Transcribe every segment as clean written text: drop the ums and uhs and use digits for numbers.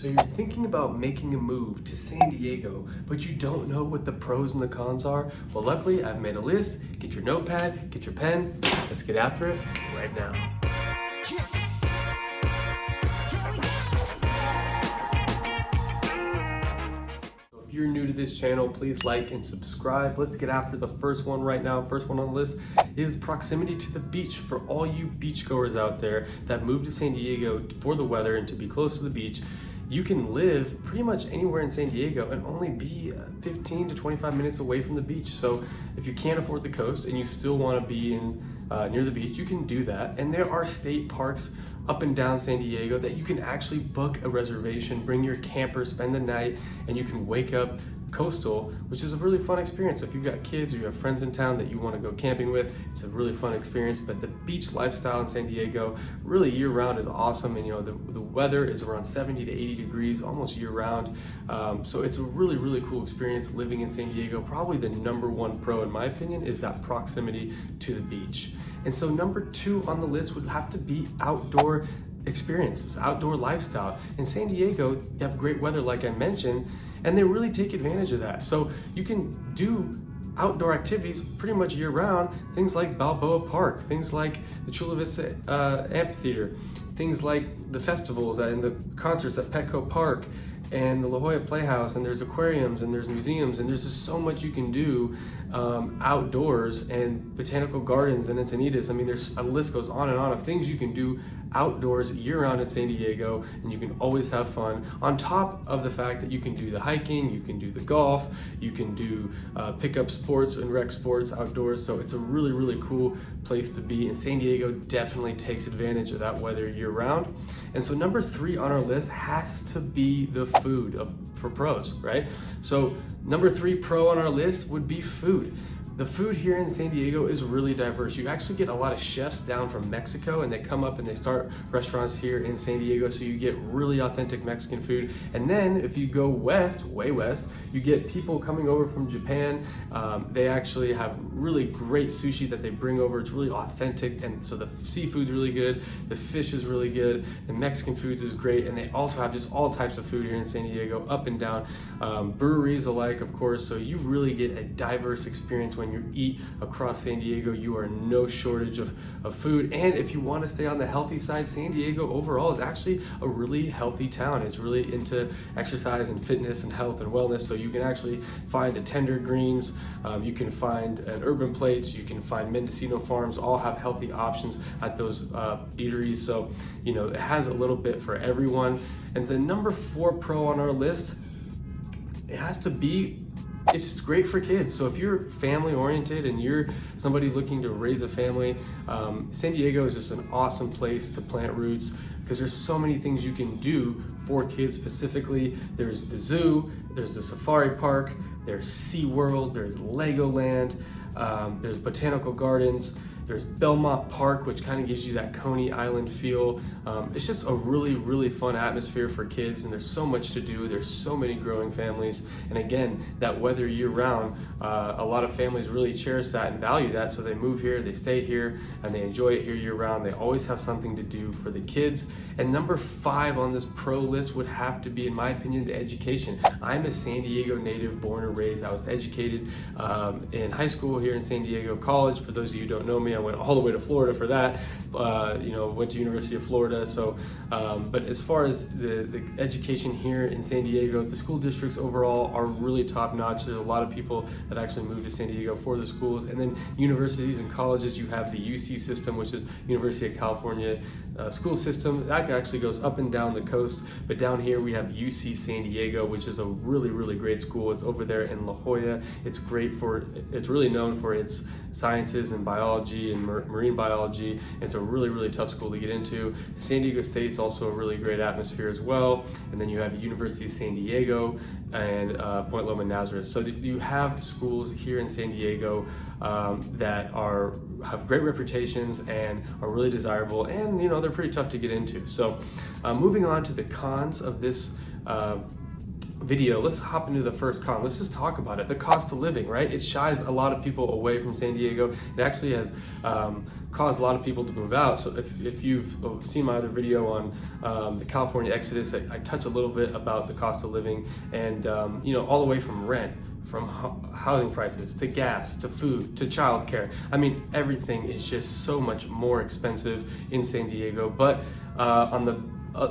So you're thinking about making a move to San Diego, but you don't know what the pros and the cons are? Well, luckily I've made a list. Get your notepad, get your pen. Let's get after it right now. If you're new to this channel, please like and subscribe. Let's get after the first one right now. First one on the list is proximity to the beach. For all you beachgoers out there that move to San Diego for the weather and to be close to the beach, you can live pretty much anywhere in San Diego and only be 15 to 25 minutes away from the beach. So if you can't afford the coast and you still want to be in near the beach, you can do that. And there are state parks up and down San Diego that you can actually book a reservation, bring your camper, spend the night, and you can wake up coastal, which is a really fun experience. So if you've got kids or you have friends in town that you want to go camping with, it's a really fun experience. But the beach lifestyle in San Diego really year round is awesome. And the weather is around 70 to 80 degrees almost year round. So it's a really cool experience living in San Diego. Probably the number one pro in my opinion is that proximity to the beach. And so number two on the list would have to be outdoor experiences, outdoor lifestyle. In San Diego, you have great weather like I mentioned, and they really take advantage of that. So you can do outdoor activities pretty much year round, things like Balboa Park, things like the Chula Vista Amphitheater, things like the festivals and the concerts at Petco Park and the La Jolla Playhouse, and there's aquariums and there's museums, and there's just so much you can do outdoors, and botanical gardens and Encinitas. I mean, there's a list goes on and on of things you can do outdoors year-round in San Diego, and you can always have fun. On top of the fact that you can do the hiking, you can do the golf, you can do pickup sports and rec sports outdoors. So it's a really cool place to be, and San Diego definitely takes advantage of that weather year-round. And so number three on our list has to be the food for pros, right? So number three pro on our list would be food. The food here in San Diego is really diverse. You actually get a lot of chefs down from Mexico, and they come up and they start restaurants here in San Diego, so you get really authentic Mexican food. And then if you go west, way west, you get people coming over from Japan. They actually have really great sushi that they bring over. It's really authentic, and so the seafood's really good, the fish is really good, the Mexican food is great, and they also have just all types of food here in San Diego, up and down. Breweries alike, of course, so you really get a diverse experience when you eat across San Diego. You are no shortage of food. And if you want to stay on the healthy side, San Diego overall is actually a really healthy town. It's really into exercise and fitness and health and wellness. So you can actually find a Tender Greens, you can find an Urban Plates, you can find Mendocino Farms, all have healthy options at those eateries. So, it has a little bit for everyone. And the number four pro on our list, it has to be, it's just great for kids. So if you're family oriented and you're somebody looking to raise a family, San Diego is just an awesome place to plant roots, because there's so many things you can do for kids specifically. There's the zoo, there's the safari park, there's SeaWorld, there's Legoland, there's botanical gardens, there's Belmont Park, which kind of gives you that Coney Island feel. It's just a really fun atmosphere for kids, and there's so much to do. There's so many growing families, and again, that weather year round, a lot of families really cherish that and value that, so they move here, they stay here, and they enjoy it here year round. They always have something to do for the kids. And number five on this pro list would have to be, in my opinion, the education. I'm a San Diego native, born and raised. I was educated in high school here in San Diego, college. For those of you who don't know me, I went all the way to Florida for that. Went to University of Florida. So, but as far as the education here in San Diego, the school districts overall are really top notch. There's a lot of people that actually move to San Diego for the schools. And then universities and colleges, you have the UC system, which is University of California school system. That actually goes up and down the coast. But down here we have UC San Diego, which is a really great school. It's over there in La Jolla. It's really known for its sciences and biology and marine biology. It's a really tough school to get into. San Diego State's also a really great atmosphere as well. And then you have University of San Diego and Point Loma Nazareth. So you have schools here in San Diego that have great reputations and are really desirable, and they're pretty tough to get into. So moving on to the cons of this video, let's hop into the first con. Let's just talk about it. The cost of living, right? It shies a lot of people away from San Diego. It actually has caused a lot of people to move out. So if you've seen my other video on the California Exodus, I touch a little bit about the cost of living, and you know, all the way from rent, from housing prices, to gas, to food, to childcare. I mean, everything is just so much more expensive in San Diego. But on the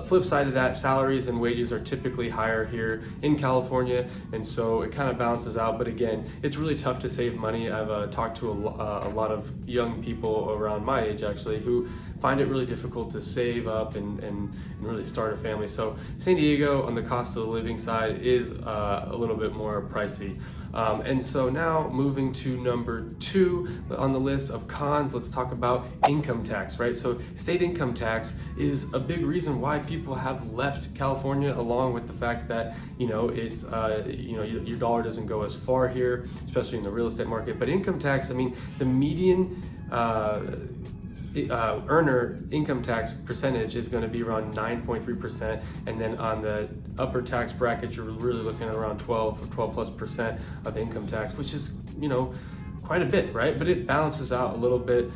flip side of that, salaries and wages are typically higher here in California, and so it kind of balances out. But again, it's really tough to save money. I've talked to a lot of young people around my age actually who find it really difficult to save up and really start a family. So San Diego on the cost of the living side is a little bit more pricey. And so now moving to number 2 on the list of cons, let's talk about income tax, right? So state income tax is a big reason why people have left California, along with the fact that, you know, it's, you know, your dollar doesn't go as far here, especially in the real estate market. But income tax, I mean, the median earner income tax percentage is going to be around 9.3%, and then on the upper tax bracket you're really looking at around 12+ % of income tax, which is, you know, quite a bit, right? But it balances out a little bit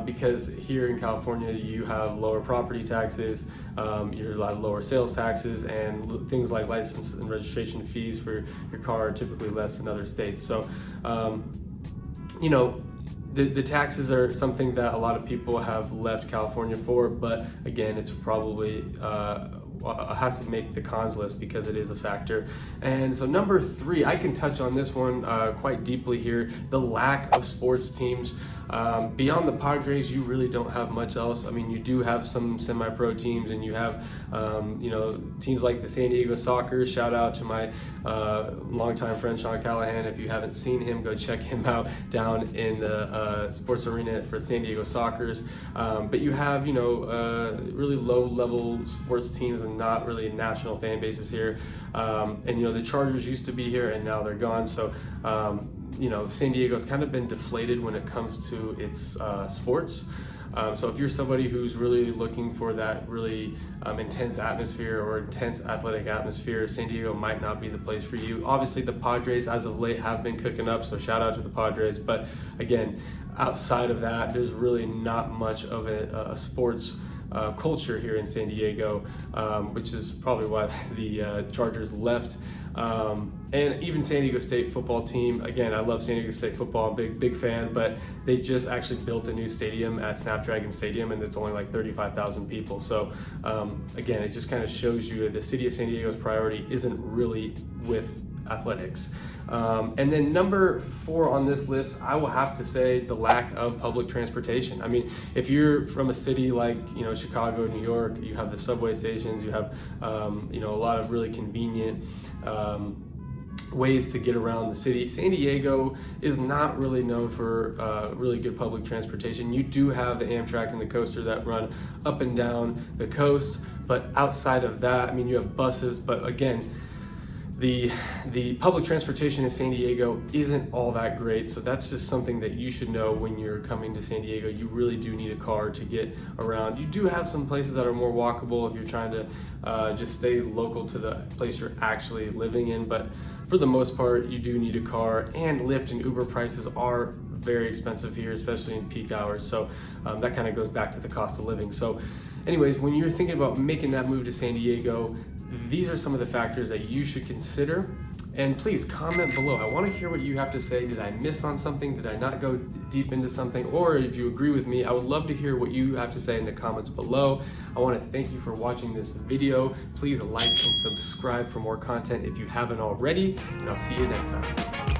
because here in California you have lower property taxes, you're a lot of lower sales taxes, and things like license and registration fees for your car are typically less than other states. So you know, the taxes are something that a lot of people have left California for, but again, it's probably has to make the cons list because it is a factor. And so number 3, I can touch on this one quite deeply here, the lack of sports teams. Beyond the Padres, you really don't have much else. I mean, you do have some semi-pro teams, and you have you know, teams like the San Diego Sockers. Shout out to my longtime friend Sean Callahan. If you haven't seen him, go check him out down in the sports arena for San Diego Sockers. But you have, you know, really low-level sports teams and not really national fan bases here. And you know, the Chargers used to be here and now they're gone. So you know, San Diego's kind of been deflated when it comes to its sports. So if you're somebody who's really looking for that really intense atmosphere or intense athletic atmosphere, San Diego might not be the place for you. Obviously the Padres as of late have been cooking up, so shout out to the Padres. But again, outside of that, there's really not much of a sports culture here in San Diego, which is probably why the Chargers left. And even San Diego State football team, again, I love San Diego State football, big fan, but they just actually built a new stadium at Snapdragon Stadium, and it's only like 35,000 people. So again, it just kind of shows you the city of San Diego's priority isn't really with athletics. And then number 4 on this list, I will have to say the lack of public transportation. I mean, if you're from a city like, you know, Chicago, New York, you have the subway stations, you have, you know, a lot of really convenient ways to get around the city. San Diego is not really known for really good public transportation. You do have the Amtrak and the coaster that run up and down the coast, but outside of that, I mean, you have buses, but again, the public transportation in San Diego isn't all that great. So that's just something that you should know when you're coming to San Diego. You really do need a car to get around. You do have some places that are more walkable if you're trying to just stay local to the place you're actually living in, but for the most part, you do need a car, and Lyft and Uber prices are very expensive here, especially in peak hours. So that kind of goes back to the cost of living. So anyways, when you're thinking about making that move to San Diego, these are some of the factors that you should consider. And please comment below. I want to hear what you have to say. Did I miss on something? Did I not go deep into something? Or if you agree with me, I would love to hear what you have to say in the comments below. I want to thank you for watching this video. Please like and subscribe for more content if you haven't already, and I'll see you next time.